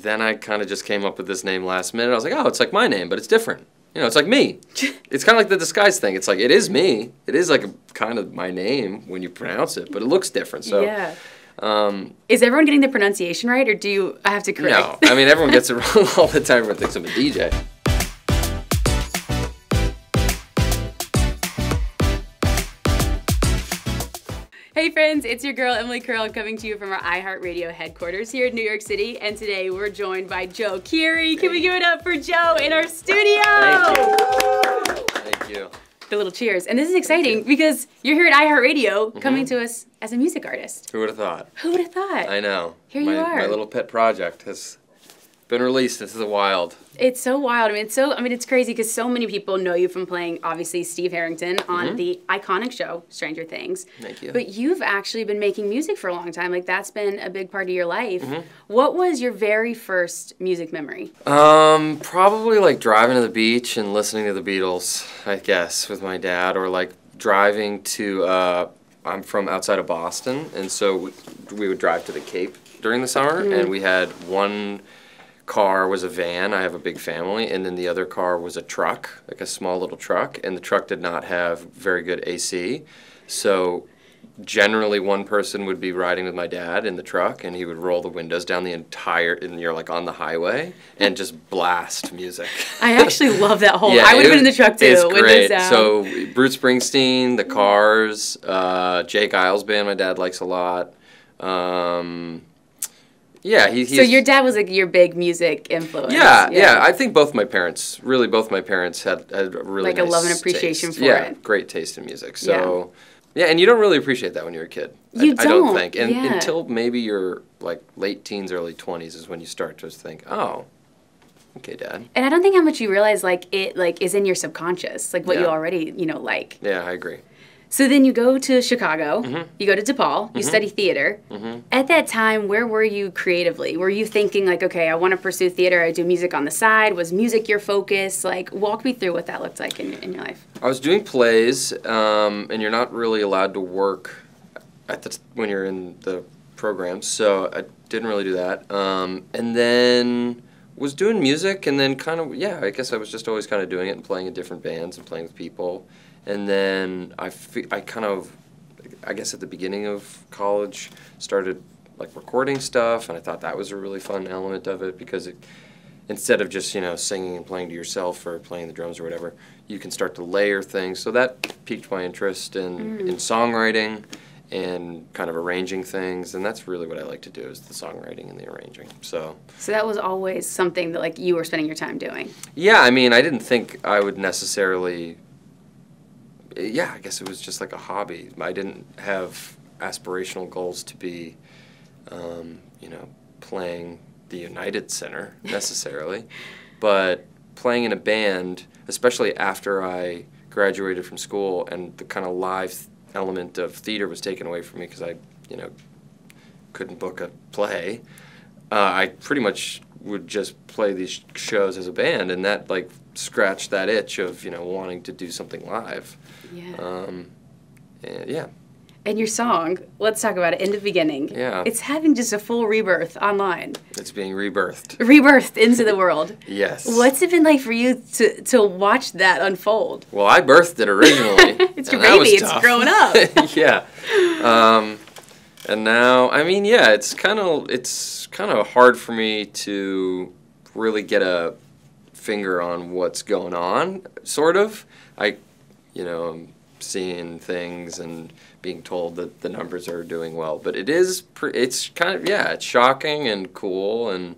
then I kind of just came up with this name last minute. I was like, oh, it's like my name, but it's different. You know, it's like me. It's kind of like the disguise thing. It's like, it is me. It is like a, kind of my name when you pronounce it, but it looks different. So, yeah. Is everyone getting the pronunciation right, or do you I have to correct? No, I mean, everyone gets it wrong all the time. Everyone thinks I'm a DJ. Hey friends, it's your girl Emily Curl coming to you from our iHeartRadio headquarters here in New York City, and today we're joined by Joe Keery. Can we give it up for Joe in our studio? Thank you. Thank you. The little cheers. And this is exciting because you're here at iHeartRadio coming to us as a music artist. Who would have thought? Who would have thought? I know. Here you are. My little pet project has been released into the wild. It's so wild. I mean, it's crazy because so many people know you from playing, obviously, Steve Harrington on the iconic show, Stranger Things. Thank you. But you've actually been making music for a long time. Like, that's been a big part of your life. What was your very first music memory? Probably like driving to the beach and listening to the Beatles, I guess, with my dad, or like driving to, I'm from outside of Boston, and so we would drive to the Cape during the summer, and we had one car was a van. I have a big family, and then the other car was a truck, like a small little truck, and the truck did not have very good AC. So generally one person would be riding with my dad in the truck, and he would roll the windows down the entire, and you're like on the highway, and just blast music. I actually love that whole, Yeah, I would have been in the truck too. It's windows great. down. So Bruce Springsteen, The Cars, Jake Giles Band my dad likes a lot. Yeah, so your dad was like your big music influence. Yeah. I think both my parents had really like nice a love and appreciation taste. for Yeah, it. great taste in music. So, yeah, and you don't really appreciate that when you're a kid. You I don't think, and yeah. until maybe you're like late teens, early 20s is when you start to think, oh, okay, Dad. And I don't think how much you realize like it like is in your subconscious, like what you Yeah. already like. Yeah, I agree. So then you go to Chicago, you go to DePaul, you study theater. At that time, where were you creatively? Were you thinking like, okay, I want to pursue theater, I do music on the side? Was music your focus? Like, walk me through what that looked like in your life. I was doing plays, and you're not really allowed to work when you're in the program, so I didn't really do that. And then was doing music, and then kind of, I guess I was just always kind of doing it and playing in different bands and playing with people. And then I guess at the beginning of college, started like recording stuff, and I thought that was a really fun element of it because instead of just singing and playing to yourself or playing the drums or whatever, you can start to layer things. So that piqued my interest in songwriting and kind of arranging things, and that's really what I like to do is the songwriting and the arranging. So that was always something that like you were spending your time doing. Yeah, I mean, I didn't think I would necessarily. Yeah, I guess it was just like a hobby. I didn't have aspirational goals to be, playing the United Center necessarily, but playing in a band, especially after I graduated from school and the kind of live element of theater was taken away from me because I, couldn't book a play. I pretty much would just play these shows as a band, and that like scratched that itch of wanting to do something live. Yeah. And your song, let's talk about it in the beginning. Yeah. It's having just a full rebirth online. It's being rebirthed. Rebirthed into the world. Yes. What's it been like for you to watch that unfold? Well, I birthed it originally. It's your baby. It's growing up. Yeah. And now, I mean, yeah, it's kind of hard for me to really get a finger on what's going on, sort of. I'm seeing things and being told that the numbers are doing well, but it's kind of, it's shocking and cool, and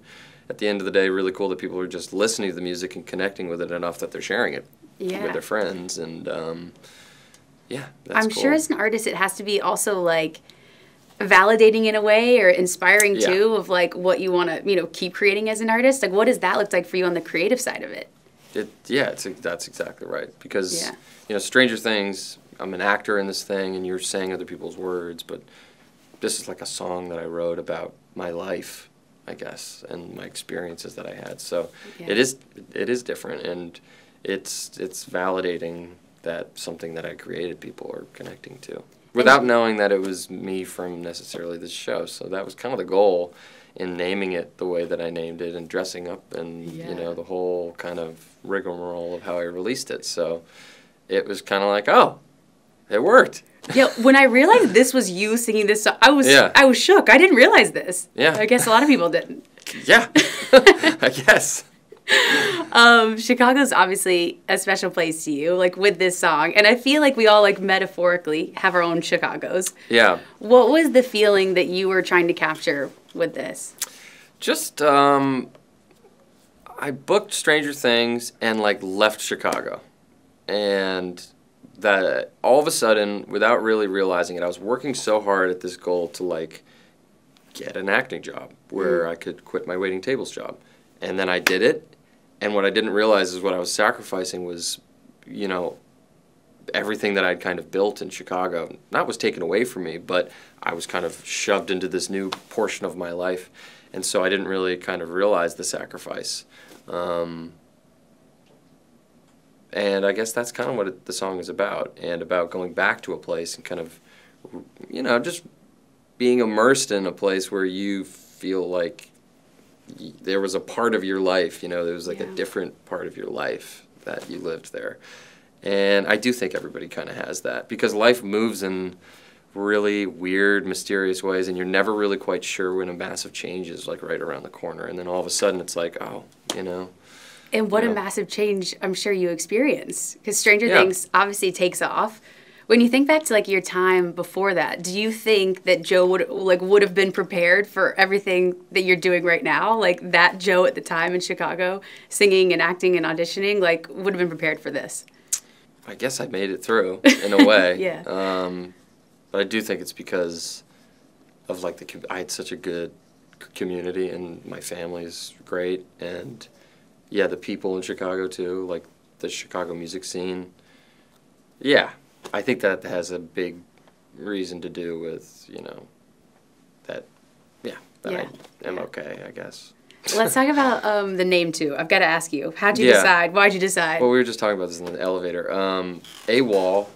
at the end of the day, really cool that people are just listening to the music and connecting with it enough that they're sharing it with their friends, and that's I'm cool. sure as an artist it has to be also like validating in a way or inspiring too of like what you want to keep creating as an artist. Like what does that look like for you on the creative side of it? That's exactly right, because Stranger Things, I'm an actor in this thing and you're saying other people's words, but this is like a song that I wrote about my life, I guess, and my experiences that I had. So it is different, and it's validating that something that I created people are connecting to without knowing that it was me from necessarily this show. So that was kind of the goal. in naming it the way that I named it and dressing up and, you know, the whole kind of rigmarole of how I released it. So it was kind of like, oh, it worked. Yeah, when I realized this was you singing this song, I was shook. I didn't realize this. Yeah. I guess a lot of people didn't. Yeah, I guess. Chicago's obviously a special place to you, like with this song. And I feel like we all, like, metaphorically have our own Chicagos. Yeah. What was the feeling that you were trying to capture with this? Just, I booked Stranger Things and, like, left Chicago. And that all of a sudden, without really realizing it, I was working so hard at this goal to, like, get an acting job where I could quit my waiting tables job. And then I did it. And what I didn't realize is what I was sacrificing was, you know, everything that I'd kind of built in Chicago. Not was taken away from me, but I was kind of shoved into this new portion of my life. And so I didn't really kind of realize the sacrifice. And I guess that's kind of what the song is about, and about going back to a place and kind of, you know, just being immersed in a place where you feel like there was a part of your life, you know, there was like a different part of your life that you lived there. And I do think everybody kind of has that, because life moves in really weird, mysterious ways, and you're never really quite sure when a massive change is, like, right around the corner. And then all of a sudden it's like, oh, you know. And what a massive change I'm sure you experienced, because Stranger Things obviously takes off. When you think back to, like, your time before that, do you think that Joe would have been prepared for everything that you're doing right now? Like, that Joe at the time in Chicago, singing and acting and auditioning, like, would have been prepared for this? I guess I made it through in a way. Yeah. But I do think it's because of, like, I had such a good community, and my family's great, and yeah, the people in Chicago too, like the Chicago music scene. Yeah. I think that has a big reason to do with, you know, that I am okay, I guess. Let's talk about the name, too. I've got to ask you. How'd you decide? Why'd you decide? Well, we were just talking about this in the elevator. AWOL,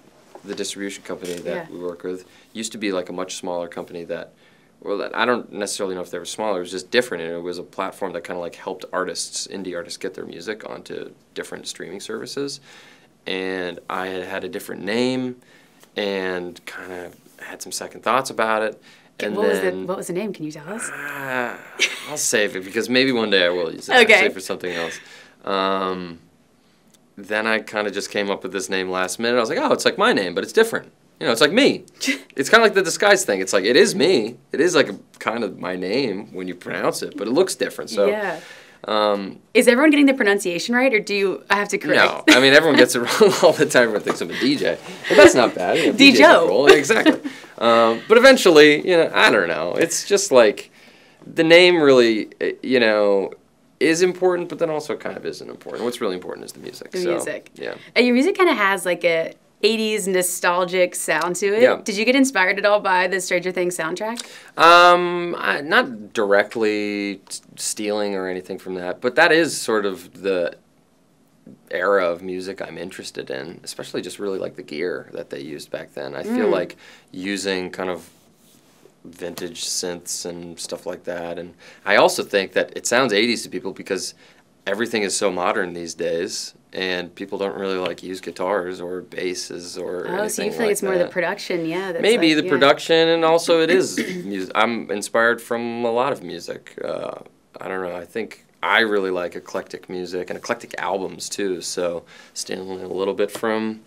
the distribution company that we work with, used to be like a much smaller company that, well, I don't necessarily know if they were smaller. It was just different, and it was a platform that kind of like helped artists, indie artists, get their music onto different streaming services. And I had a different name, and kind of had some second thoughts about it. And what was the name? Can you tell us? I'll save it, because maybe one day I will use it. Okay. I'll save it for something else. Then I kind of just came up with this name last minute. I was like, oh, it's like my name, but it's different. You know, it's like me. It's kind of like the disguise thing. It's like, it is me. It is like kind of my name when you pronounce it, but it looks different. So. Yeah. Is everyone getting the pronunciation right, or do I have to correct? No, I mean, everyone gets it wrong all the time. Everyone thinks I'm a DJ, but that's not bad. You know, DJ Joe. Cool. Yeah, exactly. But eventually, you know, I don't know. It's just like the name really, you know, is important, but then also kind of isn't important. What's really important is the music. The music. Yeah. And your music kind of has like a 80s nostalgic sound to it. Yeah. Did you get inspired at all by the Stranger Things soundtrack? Not directly stealing or anything from that, but that is sort of the era of music I'm interested in, especially just really like the gear that they used back then. I feel like using kind of vintage synths and stuff like that. And I also think that it sounds 80s to people because everything is so modern these days, and people don't really like use guitars or basses or anything. So you feel like it's more the production, that's maybe like, the production, and also it is music. I'm inspired from a lot of music. I don't know, I think I really like eclectic music and eclectic albums too, so stealing a little bit from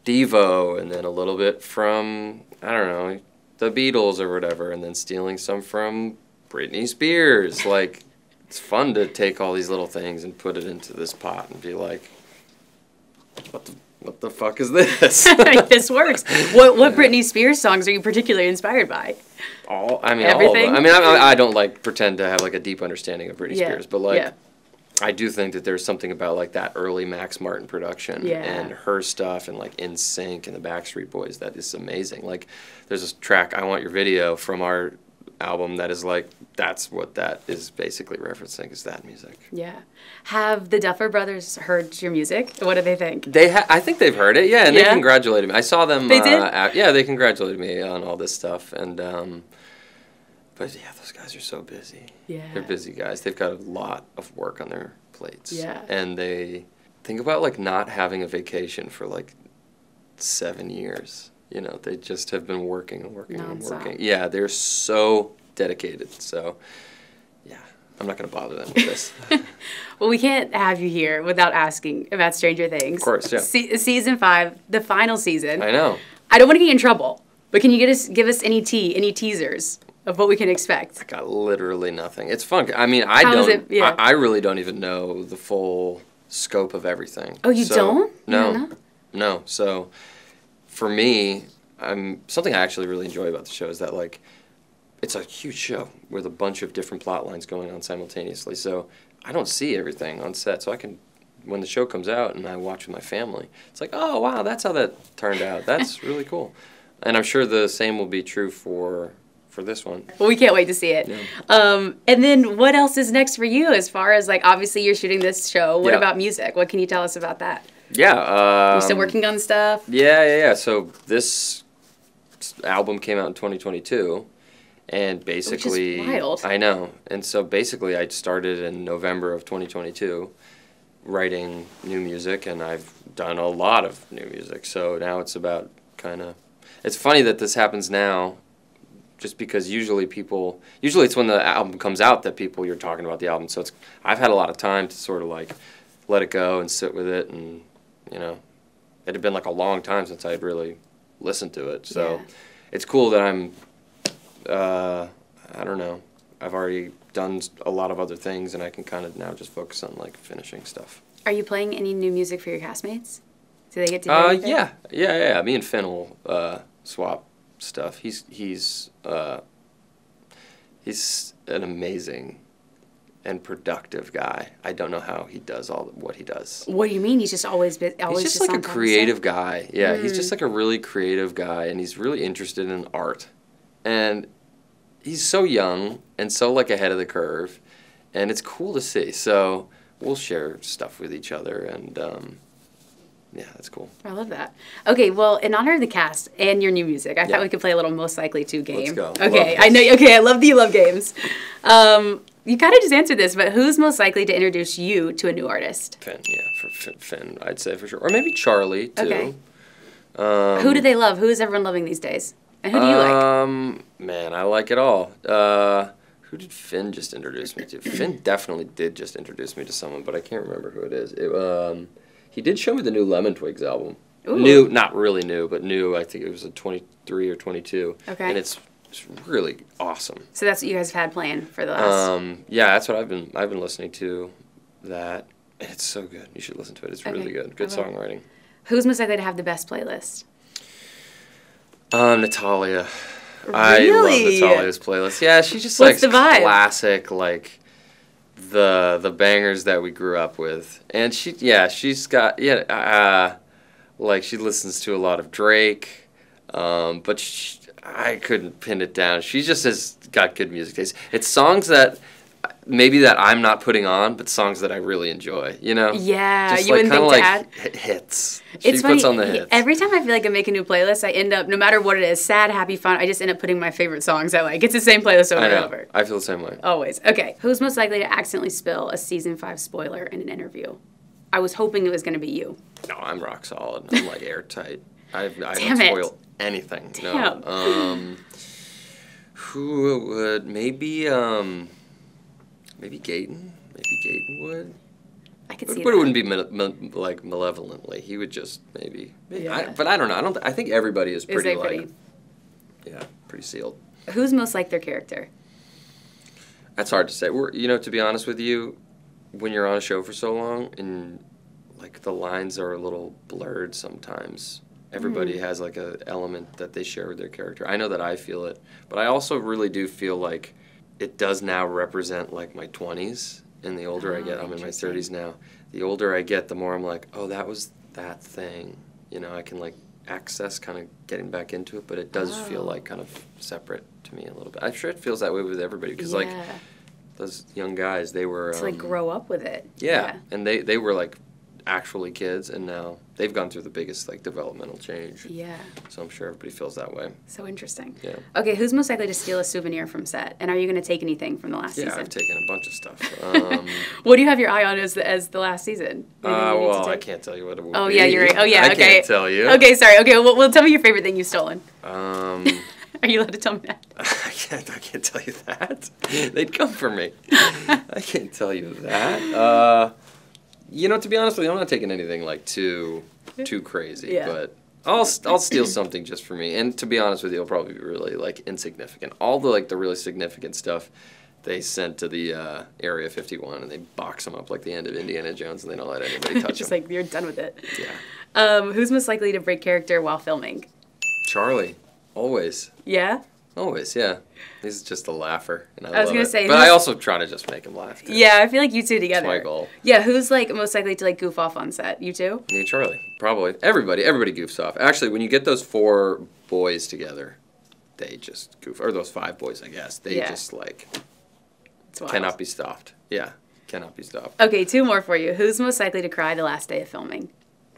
Devo, and then a little bit from, I don't know, the Beatles or whatever, and then stealing some from Britney Spears. Like, it's fun to take all these little things and put it into this pot and be like, what the fuck is this? This works. What Britney Spears songs are you particularly inspired by? Everything. All of them. I don't like pretend to have like a deep understanding of Britney Spears, but like I do think that there's something about like that early Max Martin production and her stuff, and like NSYNC and the Backstreet Boys, that is amazing. Like, there's this track, I Want Your Video, from our album that is like, that's what that is basically referencing, is that music. Yeah. Have the Duffer Brothers heard your music? What do they think? I think they've heard it, and they congratulated me. I saw them. They did? They congratulated me on all this stuff, and But yeah, those guys are so busy. Yeah. They're busy guys. They've got a lot of work on their plates. Yeah. And they think about like not having a vacation for like 7 years. You know, they just have been working and working and working. Yeah, they're so dedicated. So, yeah, I'm not going to bother them with this. Well, we can't have you here without asking about Stranger Things. Of course, yeah. Season 5, the final season. I know. I don't want to get in trouble, but can you give us any teasers of what we can expect? I got literally nothing. It's fun. I mean, I really don't even know the full scope of everything. Oh, you don't? No. So, for me, something I actually really enjoy about the show is that like, it's a huge show with a bunch of different plot lines going on simultaneously. So I don't see everything on set. So I can, when the show comes out and I watch with my family, it's like, oh wow, that's how that turned out. That's really cool. And I'm sure the same will be true for this one. Well, we can't wait to see it. Yeah. And then what else is next for you as far as like, obviously you're shooting this show. What about music? What can you tell us about that? Yeah. You're still working on stuff? Yeah. So this album came out in 2022. And basically, which is wild. I know. And so basically I started in November of 2022 writing new music, and I've done a lot of new music. So now it's about it's funny that this happens now, just because usually it's when the album comes out that you're talking about the album. So I've had a lot of time to sort of like let it go and sit with it, and you know, it had been like a long time since I had really listened to it. So it's cool that I don't know, I've already done a lot of other things, and I can kind of now just focus on like finishing stuff. Are you playing any new music for your castmates? Do they get to hear anything? Yeah. Me and Finn will swap stuff. He's an amazing and productive guy. I don't know how he does all what he does. What do you mean? He's just always he's just like a creative guy. Yeah, he's just like a really creative guy, and he's really interested in art. And he's so young and so like ahead of the curve, and it's cool to see. So we'll share stuff with each other, and yeah, that's cool. I love that. Okay, well, in honor of the cast and your new music, I thought we could play a little Most Likely To game. Let's go. Okay, I know. Okay, I love that you love games. You kind of just answered this, but who's most likely to introduce you to a new artist? Finn, for Finn, I'd say for sure, or maybe Charlie too. Okay. Who do they love? Who is everyone loving these days? And who do you like? Man, I like it all. Who did Finn just introduce me to? Finn definitely did just introduce me to someone, but I can't remember who it is. He did show me the new Lemon Twigs album. Ooh. New, not really new, but new. I think it was a 23 or 22. Okay. And it's really awesome. So that's what you guys have had playing for the last. Yeah, that's what I've been listening to. That, and it's so good. You should listen to it. It's really good. Good songwriting. Who's most likely to have the best playlist? Natalia. Really? I love Natalia's playlist. Yeah, she just likes classic, like the bangers that we grew up with, and she's got like she listens to a lot of Drake, but I couldn't pin it down. She just has got good music taste. It's songs that maybe that I'm not putting on, but songs that I really enjoy, you know? Yeah, just you wouldn't think to add hits. It's she puts on the hits. Every time I feel like I make a new playlist, I end up, no matter what it is, sad, happy, fun, I just end up putting my favorite songs I like. It's the same playlist over and over. I feel the same way. Always. Okay, who's most likely to accidentally spill a season 5 spoiler in an interview? I was hoping it was going to be you. No, I'm rock solid. I'm like airtight. I don't spoil anything. Damn. No. Who would? Maybe Gaten. Maybe Gaten would. I could see that. But it wouldn't be like malevolently. He would just maybe. Yeah. But I don't know. I think everybody is pretty pretty sealed. Who's most like their character? That's hard to say. To be honest with you, when you're on a show for so long and like the lines are a little blurred sometimes. Everybody has like a element that they share with their character. I know that I feel it, but I also really do feel like it does now represent like my 20s, and the older I get, I'm in my 30s now. The older I get, the more I'm like, oh, that was that thing. I can like access kind of getting back into it, but it does feel like kind of separate to me a little bit. I'm sure it feels that way with everybody because like those young guys, they were to like grow up with it. Yeah, and they were like actually kids, and now they've gone through the biggest like developmental change. Yeah. So I'm sure everybody feels that way. So interesting. Yeah. Okay, who's most likely to steal a souvenir from set? And are you going to take anything from the last Yeah, season? I've taken a bunch of stuff. What do you have your eye on as the last season? Anything you need to Well, I take? can't tell you what it will Oh, be. yeah, you're right. Oh, yeah, I okay. can't tell you. Okay, sorry. Okay, well, tell me your favorite thing you've stolen. Are you allowed to tell me that? I can't tell you that. They'd come for me. I can't tell you that. You know, to be honest with you, I'm not taking anything like too crazy. Yeah. But I'll steal something just for me. And to be honest with you, it'll probably be really like insignificant. All the really significant stuff they sent to the Area 51, and they box them up like the end of Indiana Jones, and they don't let anybody touch Just them. like you're done with it. Yeah. Who's most likely to break character while filming? Charlie, always. Yeah. Always, yeah. He's just a laugher, and I was love gonna it. say, But who's- I also try to just make him laugh, too. Yeah, I feel like you two together. That's my goal. Yeah, who's like most likely to like goof off on set? You two? Me and Charlie, probably. Everybody goofs off. Actually, when you get those 4 boys together, they just goof. Or those 5 boys, I guess. They Yeah. just like It's wild. cannot be stopped. Yeah, cannot be stopped. Okay, 2 more for you. Who's most likely to cry the last day of filming?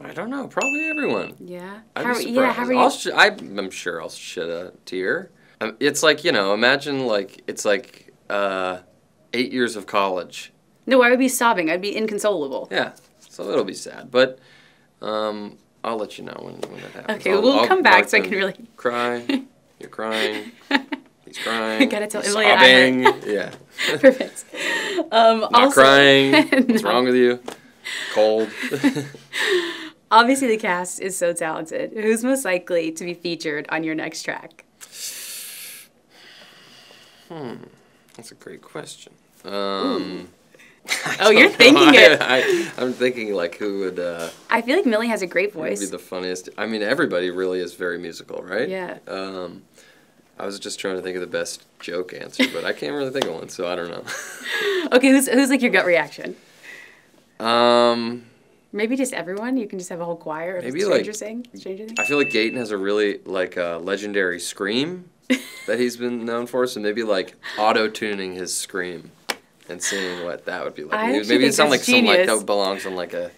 I don't know. Probably everyone. Yeah. I'd How, be surprised. yeah, how are you? I'm sure I'll shed a tear. It's like, you know, imagine like it's like 8 years of college. No, I would be sobbing. I'd be inconsolable. Yeah, so it'll be sad, but I'll let you know when it happens. Okay, we'll come back mark so I them. can really Cry. You're crying. He's crying. Gotta tell He's Emily I sobbing. Yeah. Perfect. Not Also- crying. What's No. wrong with you? Cold. Obviously, the cast is so talented. Who's most likely to be featured on your next track? That's a great question. Oh, you're thinking it. I'm thinking like who would I feel like Millie has a great be voice. the funniest. I mean, everybody really is very musical, right? Yeah. I was just trying to think of the best joke answer, but I can't really think of one, so I don't know. Okay, who's like your gut reaction? Um, Maybe just everyone. You can just have a whole choir of Maybe, Stranger like- Things. Stranger Things. I feel like Gaten has a really like legendary scream that he's been known for, so maybe like auto-tuning his scream and seeing what that would be like. I actually Maybe think it sounds like that's some like genius. that belongs on like a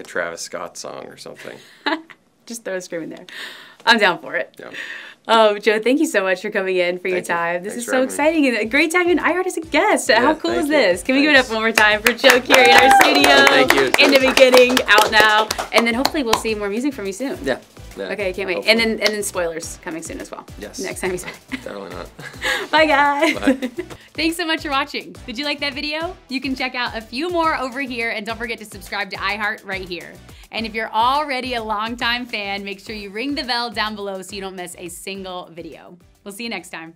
Travis Scott song or something. Just throw a scream in there. I'm down for it. Yeah. Joe, thank you so much for coming in for your Thank you. time. This Thanks is for so having me. exciting and a great time in iHeart as a guest. How cool thank is you. this? Can we give it up Thanks. one more time for Joe Carey in our studio? Thank you. In the beginning, out now, and then hopefully we'll see more music from you soon. Yeah. Okay, can't wait. Hopefully. And then spoilers coming soon as well. Yes. Next time he's back. Definitely not. Bye, guys. Bye. Thanks so much for watching. Did you like that video? You can check out a few more over here, and don't forget to subscribe to iHeart right here. And if you're already a longtime fan, make sure you ring the bell down below so you don't miss a single video. We'll see you next time.